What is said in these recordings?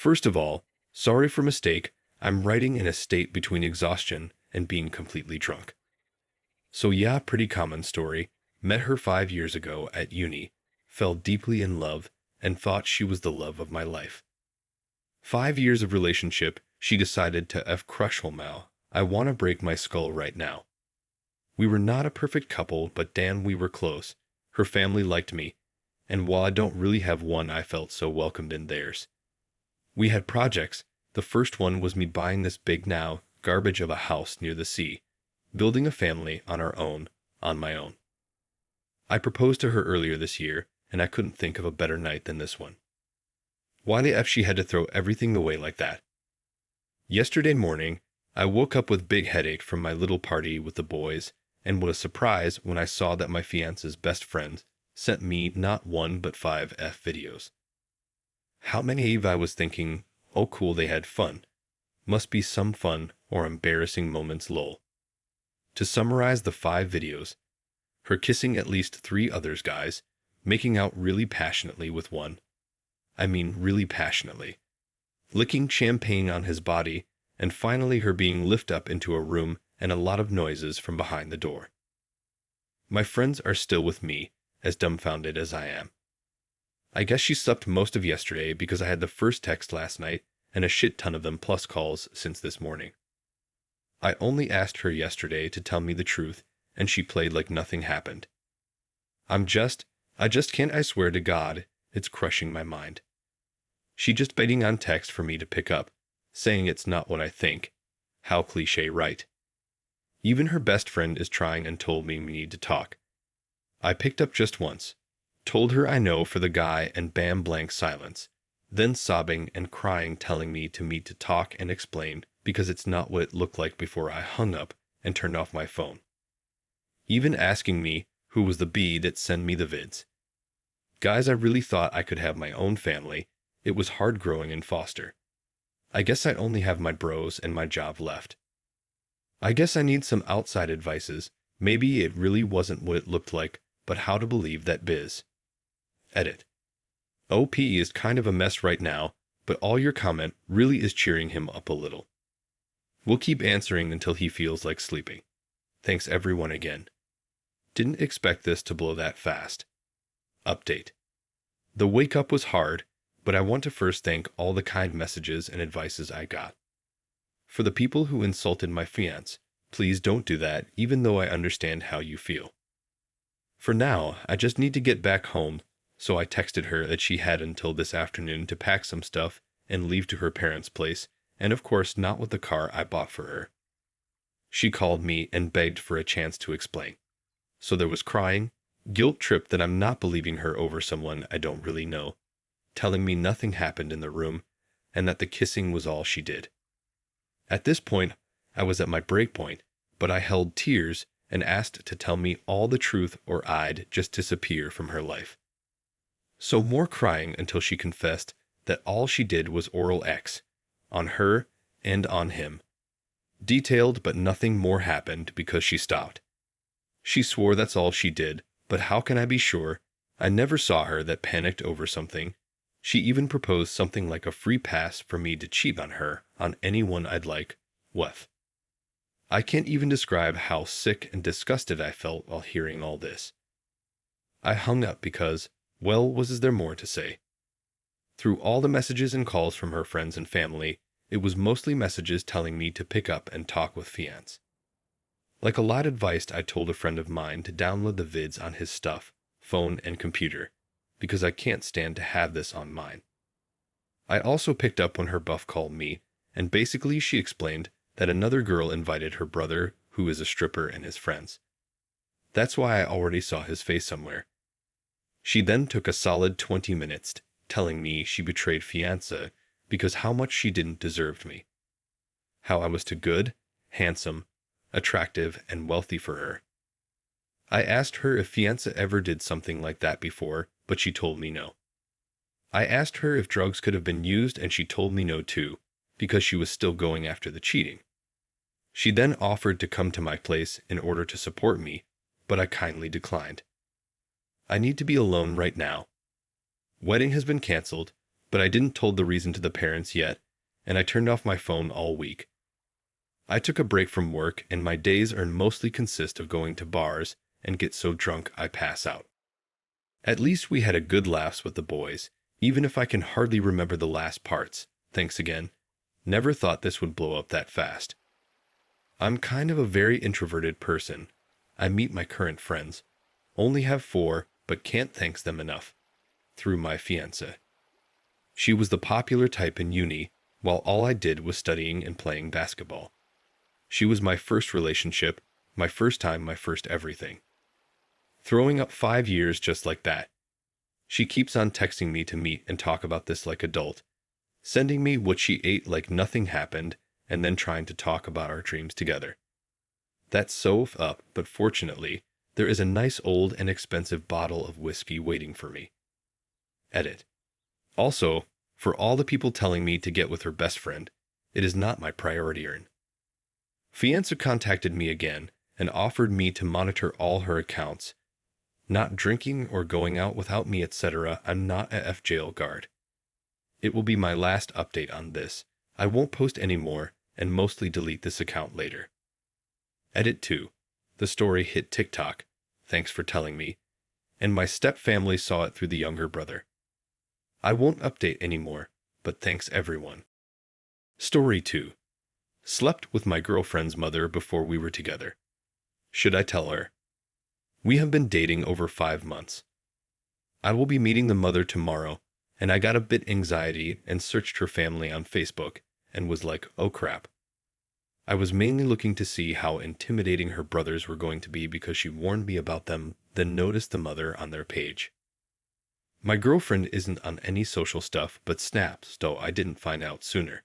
First of all, sorry for mistake, I'm writing in a state between exhaustion and being completely drunk. So yeah, pretty common story. Met her 5 years ago at uni, fell deeply in love, and thought she was the love of my life. 5 years of relationship, she decided to crush Holmau. I want to break my skull right now. We were not a perfect couple, but damn, we were close. Her family liked me, and while I don't really have one, I felt so welcomed in theirs. We had projects. The first one was me buying this big now garbage of a house near the sea, building a family on our own, on my own. I proposed to her earlier this year, and I couldn't think of a better night than this one. Why the F she had to throw everything away like that? Yesterday morning, I woke up with big headache from my little party with the boys, and was surprised when I saw that my fiance's best friend sent me not one but 5 videos. How many I was thinking, oh cool, they had fun. Must be some fun or embarrassing moments lol. To summarize the 5 videos, her kissing at least 3 others guys, making out really passionately with one. I mean really passionately. Licking champagne on his body, and finally her being lifted up into a room and a lot of noises from behind the door. My friends are still with me, as dumbfounded as I am. I guess she slept most of yesterday because I had the first text last night and a shit ton of them plus calls since this morning. I only asked her yesterday to tell me the truth, and she played like nothing happened. I just can't, I swear to God, it's crushing my mind. She just waiting on text for me to pick up, saying it's not what I think. How cliché, right? Even her best friend is trying and told me we need to talk. I picked up just once, told her I know for the guy, and bam, blank silence, then sobbing and crying telling me to meet to talk and explain because it's not what it looked like before I hung up and turned off my phone. Even asking me who was the bee that sent me the vids. Guys, I really thought I could have my own family. It was hard growing in foster. I guess I only have my bros and my job left. I guess I need some outside advices. Maybe it really wasn't what it looked like, but how to believe that biz. Edit. OP is kind of a mess right now, but all your comment really is cheering him up a little. We'll keep answering until he feels like sleeping. Thanks everyone again. Didn't expect this to blow that fast. Update. The wake up was hard, but I want to first thank all the kind messages and advices I got. For the people who insulted my fiancé, please don't do that, even though I understand how you feel. For now, I just need to get back home, so I texted her that she had until this afternoon to pack some stuff and leave to her parents' place, and of course not with the car I bought for her. She called me and begged for a chance to explain. So there was crying, guilt trip that I'm not believing her over someone I don't really know, telling me nothing happened in the room, and that the kissing was all she did. At this point, I was at my break point, but I held tears and asked to tell me all the truth or I'd just disappear from her life. So more crying until she confessed that all she did was oral X, on her and on him. Detailed, but nothing more happened because she stopped. She swore that's all she did, but how can I be sure? I never saw her that panicked over something. She even proposed something like a free pass for me to cheat on her, on anyone I'd like, with. I can't even describe how sick and disgusted I felt while hearing all this. I hung up because, well, was there more to say? Through all the messages and calls from her friends and family, it was mostly messages telling me to pick up and talk with fiancé. Like a lot advised, I told a friend of mine to download the vids on his stuff, phone and computer, because I can't stand to have this on mine. I also picked up when her buff called me, and basically she explained that another girl invited her brother, who is a stripper, and his friends. That's why I already saw his face somewhere. She then took a solid 20 minutes telling me she betrayed fiancé because how much she didn't deserve me. How I was too good, handsome, attractive, and wealthy for her. I asked her if fiancé ever did something like that before, but she told me no. I asked her if drugs could have been used, and she told me no too, because she was still going after the cheating. She then offered to come to my place in order to support me, but I kindly declined. I need to be alone right now. Wedding has been canceled, but I didn't told the reason to the parents yet, and I turned off my phone all week. I took a break from work, and my days are mostly consist of going to bars and get so drunk I pass out. At least we had a good laughs with the boys, even if I can hardly remember the last parts. Thanks again. Never thought this would blow up that fast. I'm kind of a very introverted person. I meet my current friends. Only have 4, but can't thank them enough. Through my fiancé. She was the popular type in uni, while all I did was studying and playing basketball. She was my first relationship, my first time, my first everything. Throwing up 5 years just like that. She keeps on texting me to meet and talk about this like adult, sending me what she ate like nothing happened, and then trying to talk about our dreams together. That's so up, but fortunately, there is a nice old and expensive bottle of whiskey waiting for me. Edit. Also, for all the people telling me to get with her best friend, it is not my priority. Fiancé contacted me again and offered me to monitor all her accounts. Not drinking or going out without me, etc. I'm not a jail guard. It will be my last update on this. I won't post anymore and mostly delete this account later. Edit 2. The story hit TikTok. Thanks for telling me. And my step-family saw it through the younger brother. I won't update anymore, but thanks everyone. Story 2. Slept with my girlfriend's mother before we were together. Should I tell her? We have been dating over 5 months. I will be meeting the mother tomorrow, and I got a bit anxiety and searched her family on Facebook and was like, oh crap. I was mainly looking to see how intimidating her brothers were going to be because she warned me about them, then noticed the mother on their page. My girlfriend isn't on any social stuff but snaps, though I didn't find out sooner.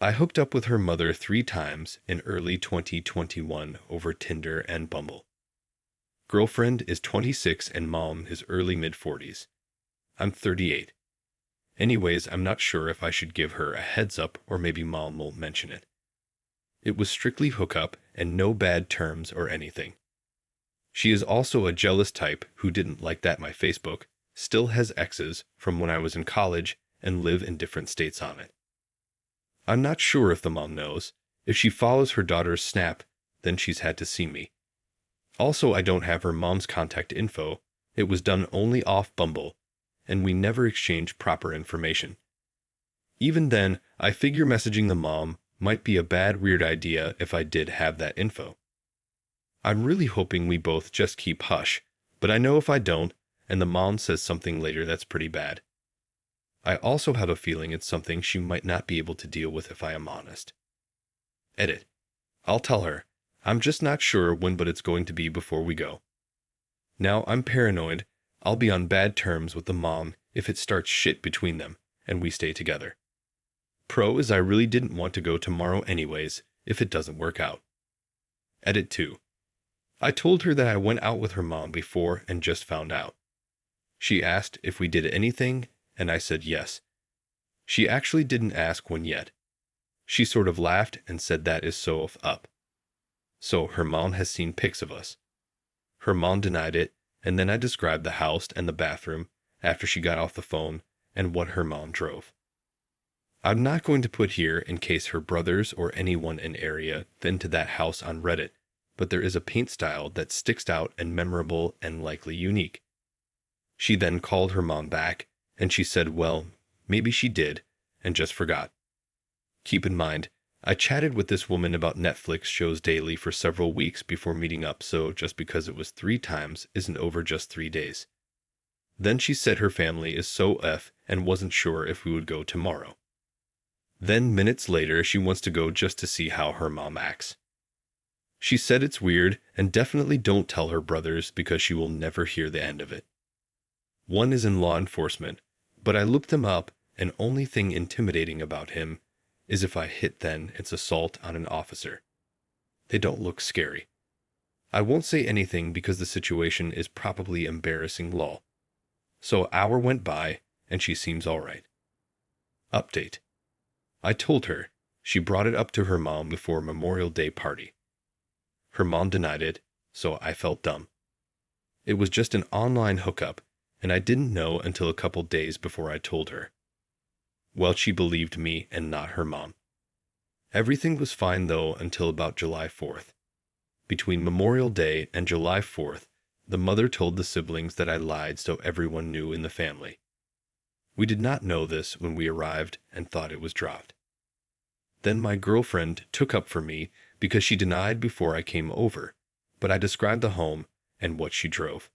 I hooked up with her mother 3 times in early 2021 over Tinder and Bumble. Girlfriend is 26 and mom is early mid-40s. I'm 38. Anyways, I'm not sure if I should give her a heads up or maybe mom won't mention it. It was strictly hookup and no bad terms or anything. She is also a jealous type who didn't like that my Facebook, still has exes from when I was in college and live in different states on it. I'm not sure if the mom knows. If she follows her daughter's Snap, then she's had to see me. Also, I don't have her mom's contact info. It was done only off Bumble, and we never exchanged proper information. Even then, I figure messaging the mom might be a bad weird idea if I did have that info. I'm really hoping we both just keep hush, but I know if I don't, and the mom says something later that's pretty bad. I also have a feeling it's something she might not be able to deal with if I am honest. Edit. I'll tell her. I'm just not sure when, but it's going to be before we go. Now I'm paranoid. I'll be on bad terms with the mom if it starts shit between them, and we stay together. Pro is I really didn't want to go tomorrow anyways, if it doesn't work out. Edit 2. I told her that I went out with her mom before and just found out. She asked if we did anything, and I said yes. She actually didn't ask when yet. She sort of laughed and said that is so up. So her mom has seen pics of us. Her mom denied it, and then I described the house and the bathroom after she got off the phone and what her mom drove. I'm not going to put here in case her brothers or anyone in area into that house on Reddit, but there is a paint style that sticks out and memorable and likely unique. She then called her mom back, and she said, well, maybe she did, and just forgot. Keep in mind, I chatted with this woman about Netflix shows daily for several weeks before meeting up, so just because it was 3 times isn't over just 3 days. Then she said her family is so and wasn't sure if we would go tomorrow. Then minutes later, she wants to go just to see how her mom acts. She said it's weird and definitely don't tell her brothers because she will never hear the end of it. One is in law enforcement, but I looked him up and only thing intimidating about him is if I hit then it's assault on an officer. They don't look scary. I won't say anything because the situation is probably embarrassing law. So an hour went by and she seems alright. Update. I told her. She brought it up to her mom before Memorial Day party. Her mom denied it, so I felt dumb. It was just an online hookup, and I didn't know until a couple days before I told her. Well, she believed me and not her mom. Everything was fine though until about July 4th. Between Memorial Day and July 4th, the mother told the siblings that I lied so everyone knew in the family. We did not know this when we arrived and thought it was dropped. Then my girlfriend took up for me because she denied before I came over, but I described the home and what she drove.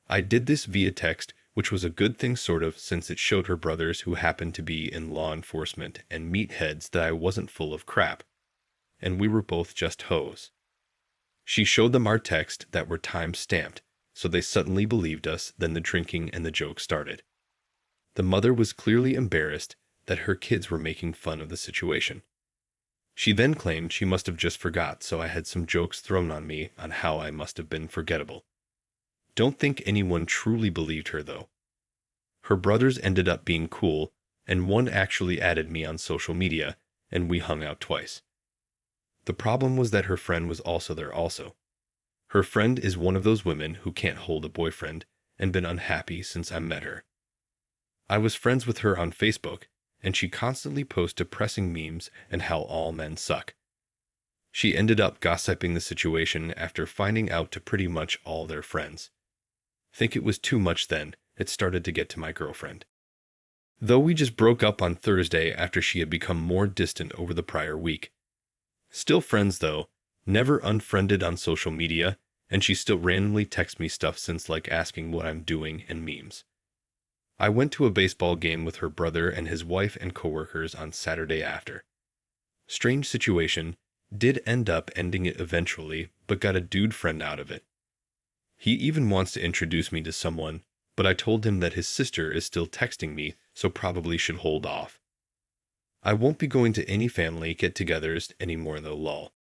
I did this via text, which was a good thing sort of, since it showed her brothers who happened to be in law enforcement and meatheads that I wasn't full of crap, and we were both just hoes. She showed them our text that were time-stamped, so they suddenly believed us. Then the drinking and the jokes started. The mother was clearly embarrassed that her kids were making fun of the situation. She then claimed she must have just forgot, so I had some jokes thrown on me on how I must have been forgettable. Don't think anyone truly believed her, though. Her brothers ended up being cool, and one actually added me on social media, and we hung out twice. The problem was that her friend was also there also. Her friend is one of those women who can't hold a boyfriend and been unhappy since I met her. I was friends with her on Facebook, and she constantly posts depressing memes and how all men suck. She ended up gossiping the situation after finding out to pretty much all their friends. Think it was too much then, it started to get to my girlfriend. Though we just broke up on Thursday after she had become more distant over the prior week. Still friends though, never unfriended on social media, and she still randomly texts me stuff since, like asking what I'm doing and memes. I went to a baseball game with her brother and his wife and coworkers on Saturday after. Strange situation, did end up ending it eventually, but got a dude friend out of it. He even wants to introduce me to someone, but I told him that his sister is still texting me, so probably should hold off. I won't be going to any family get-togethers anymore though, lol.